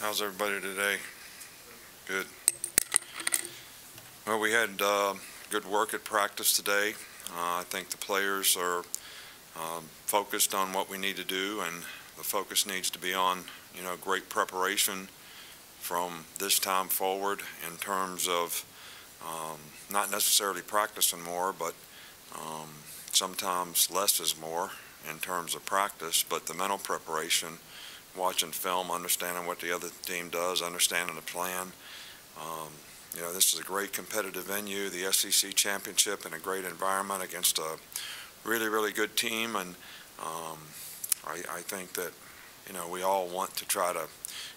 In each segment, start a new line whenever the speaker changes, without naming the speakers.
How's everybody today? Good. Well, we had good work at practice today. I think the players are focused on what we need to do, and the focus needs to be on, great preparation from this time forward in terms of not necessarily practicing more, but sometimes less is more in terms of practice, but the mental preparation, watching film, understanding what the other team does, understanding the plan. This is a great competitive venue, the SEC championship, in a great environment against a really, really good team, and I think that, we all want to try to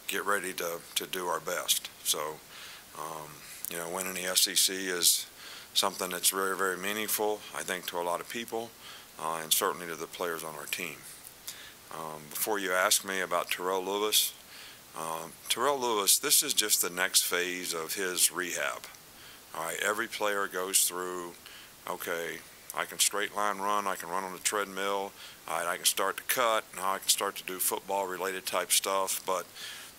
get ready to do our best. So, winning the SEC is something that's very, very meaningful, I think, to a lot of people, and certainly to the players on our team. Before you ask me about Terrell Lewis, this is just the next phase of his rehab. All right, every player goes through, okay, I can straight line run, I can run on the treadmill, all right, I can start to cut, now I can start to do football-related type stuff, but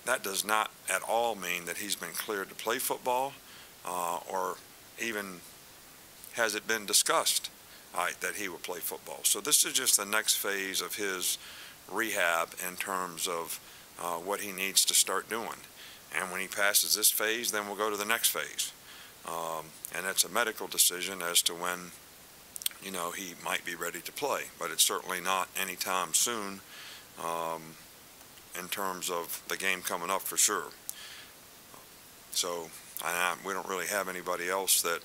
that does not at all mean that he's been cleared to play football, or even has it been discussed that he will play football. So this is just the next phase of his rehab in terms of what he needs to start doing. And when he passes this phase, then we'll go to the next phase. And it's a medical decision as to when, he might be ready to play. But it's certainly not anytime soon in terms of the game coming up for sure. So we don't really have anybody else that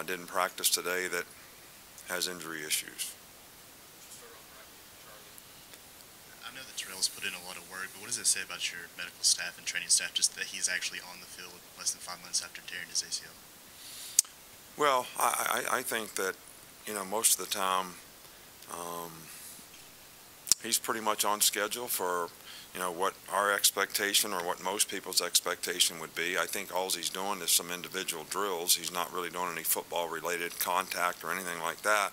didn't practice today that has injury issues.
I know that Terrell's put in a lot of work, but what does it say about your medical staff and training staff just that he's actually on the field less than 5 months after tearing his ACL?
Well, I think that, most of the time he's pretty much on schedule for, what our expectation or what most people's expectation would be. I think all he's doing is some individual drills. He's not really doing any football-related contact or anything like that.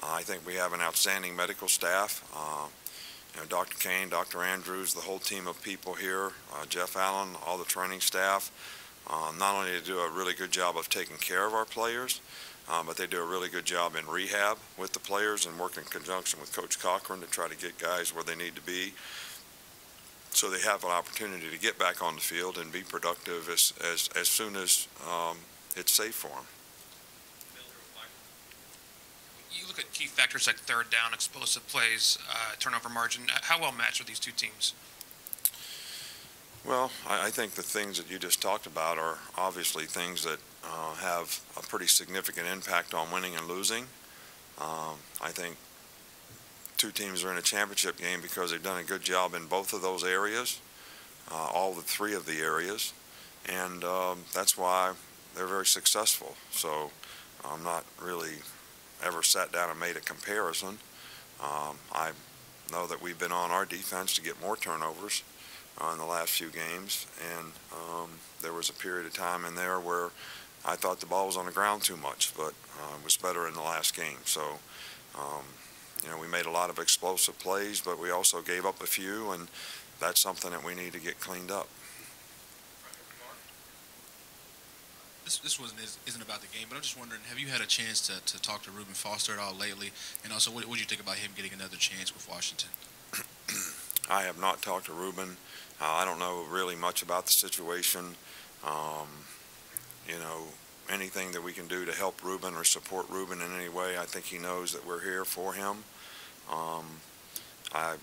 I think we have an outstanding medical staff. Dr. Kane, Dr. Andrews, the whole team of people here, Jeff Allen, all the training staff, not only do a really good job of taking care of our players, but they do a really good job in rehab with the players and work in conjunction with Coach Cochran to try to get guys where they need to be so they have an opportunity to get back on the field and be productive as soon as it's safe for them.
You look at key factors like third down, explosive plays, turnover margin. How well matched are these two teams?
Well, I think the things that you just talked about are obviously things that have a pretty significant impact on winning and losing. I think two teams are in a championship game because they've done a good job in both of those areas, all the three of the areas, and that's why they're very successful. So I'm not really ever sat down and made a comparison. I know that we've been on our defense to get more turnovers in the last few games, and there was a period of time in there where I thought the ball was on the ground too much, but it was better in the last game. So, we made a lot of explosive plays, but we also gave up a few, and that's something that we need to get cleaned up.
This isn't about the game, but I'm just wondering, have you had a chance to talk to Reuben Foster at all lately? And also, what do you think about him getting another chance with Washington?
I have not talked to Reuben. I don't know really much about the situation. Anything that we can do to help Reuben or support Reuben in any way, I think he knows that we're here for him. I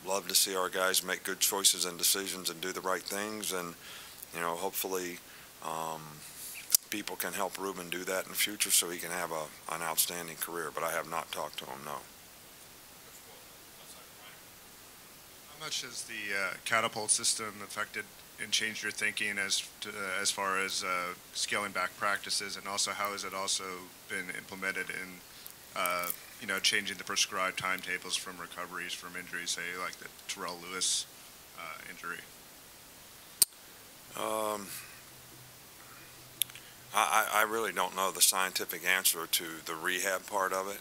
love to see our guys make good choices and decisions and do the right things, and hopefully people can help Reuben do that in the future so he can have an outstanding career. But I have not talked to him, no.
How much has the catapult system affected and changed your thinking as far as scaling back practices, and also how has it also been implemented in changing the prescribed timetables from recoveries from injuries, say like the Terrell Lewis injury?
I really don't know the scientific answer to the rehab part of it,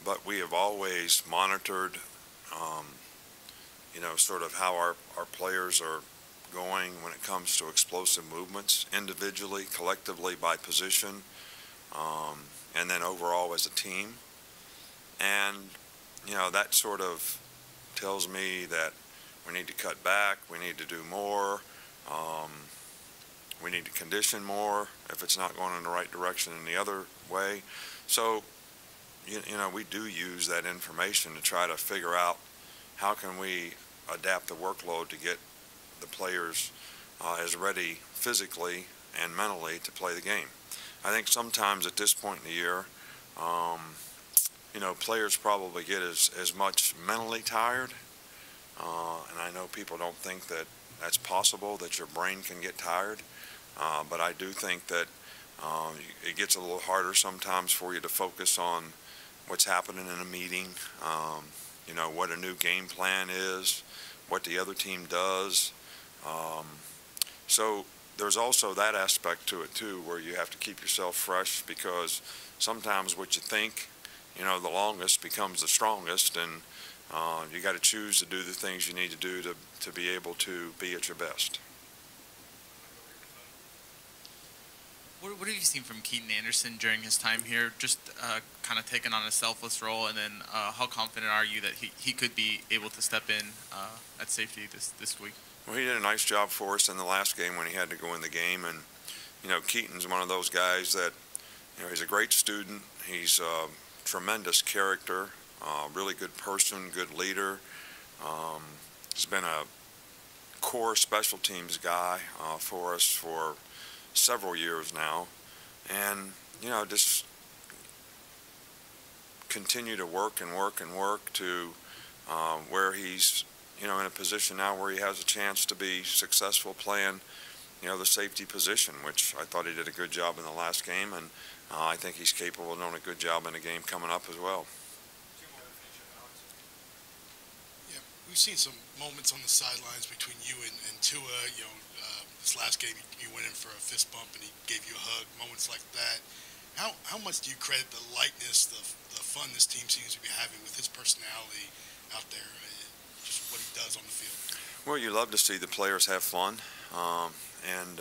but we have always monitored sort of how our players are going when it comes to explosive movements, individually, collectively, by position, and then overall as a team. And, that sort of tells me that we need to cut back, we need to do more, we need to condition more if it's not going in the right direction in the other way. So, we do use that information to try to figure out how can we adapt the workload to get the players as ready physically and mentally to play the game. I think sometimes at this point in the year, players probably get as much mentally tired, and I know people don't think that that's possible, that your brain can get tired, but I do think that it gets a little harder sometimes for you to focus on what's happening in a meeting, what a new game plan is, what the other team does. So there's also that aspect to it too, where you have to keep yourself fresh, because sometimes what you think, the longest becomes the strongest, and you got to choose to do the things you need to do to be able to be at your best.
What have you seen from Keaton Anderson during his time here? Just kind of taking on a selfless role, and then how confident are you that he could be able to step in at safety this week?
Well, he did a nice job for us in the last game when he had to go in the game, and Keaton's one of those guys that he's a great student. He's a tremendous character, really good person, good leader. He's been a core special teams guy for us for several years now, and just continue to work and work and work to where he's in a position now where he has a chance to be successful playing the safety position, which I thought he did a good job in the last game, and I think he's capable of doing a good job in the game coming up as well.
Yeah, we've seen some moments on the sidelines between you and Tua. This last game you went in for a fist bump and he gave you a hug. Moments like that. How much do you credit the lightness, the fun this team seems to be having with his personality out there, just what he does on the field?
Well, you love to see the players have fun, and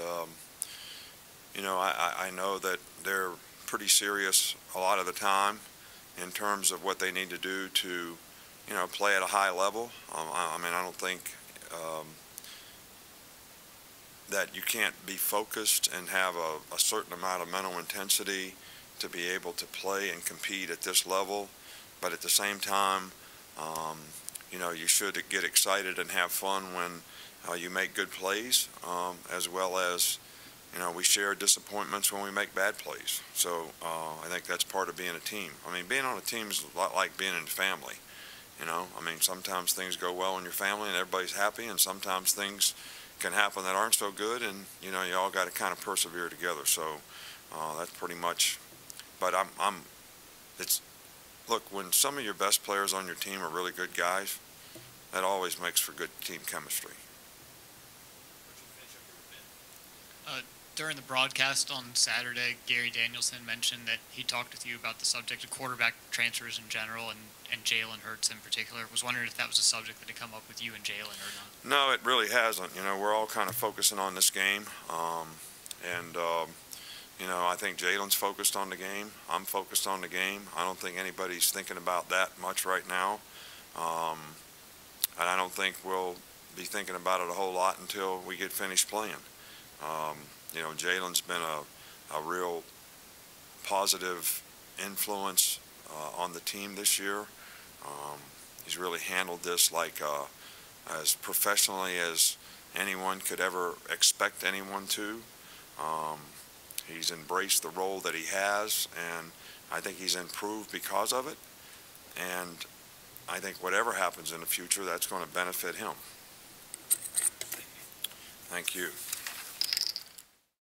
I know that they're pretty serious a lot of the time in terms of what they need to do to play at a high level. I don't think that you can't be focused and have a certain amount of mental intensity to be able to play and compete at this level, but at the same time, you should get excited and have fun when you make good plays, as well as we share disappointments when we make bad plays. So I think that's part of being a team. Being on a team is a lot like being in a family. Sometimes things go well in your family and everybody's happy, and sometimes things can happen that aren't so good, and you all got to kind of persevere together. So that's pretty much. But look, when some of your best players on your team are really good guys, that always makes for good team chemistry.
During the broadcast on Saturday, Gary Danielson mentioned that he talked with you about the subject of quarterback transfers in general and Jalen Hurts in particular. I was wondering if that was a subject that had come up with you and Jalen or not.
No, it really hasn't. We're all kind of focusing on this game, I think Jalen's focused on the game. I'm focused on the game. I don't think anybody's thinking about that much right now, and I don't think we'll be thinking about it a whole lot until we get finished playing. Jalen's been a real positive influence on the team this year. He's really handled this like as professionally as anyone could ever expect anyone to. He's embraced the role that he has, and I think he's improved because of it. And I think whatever happens in the future, that's going to benefit him. Thank you.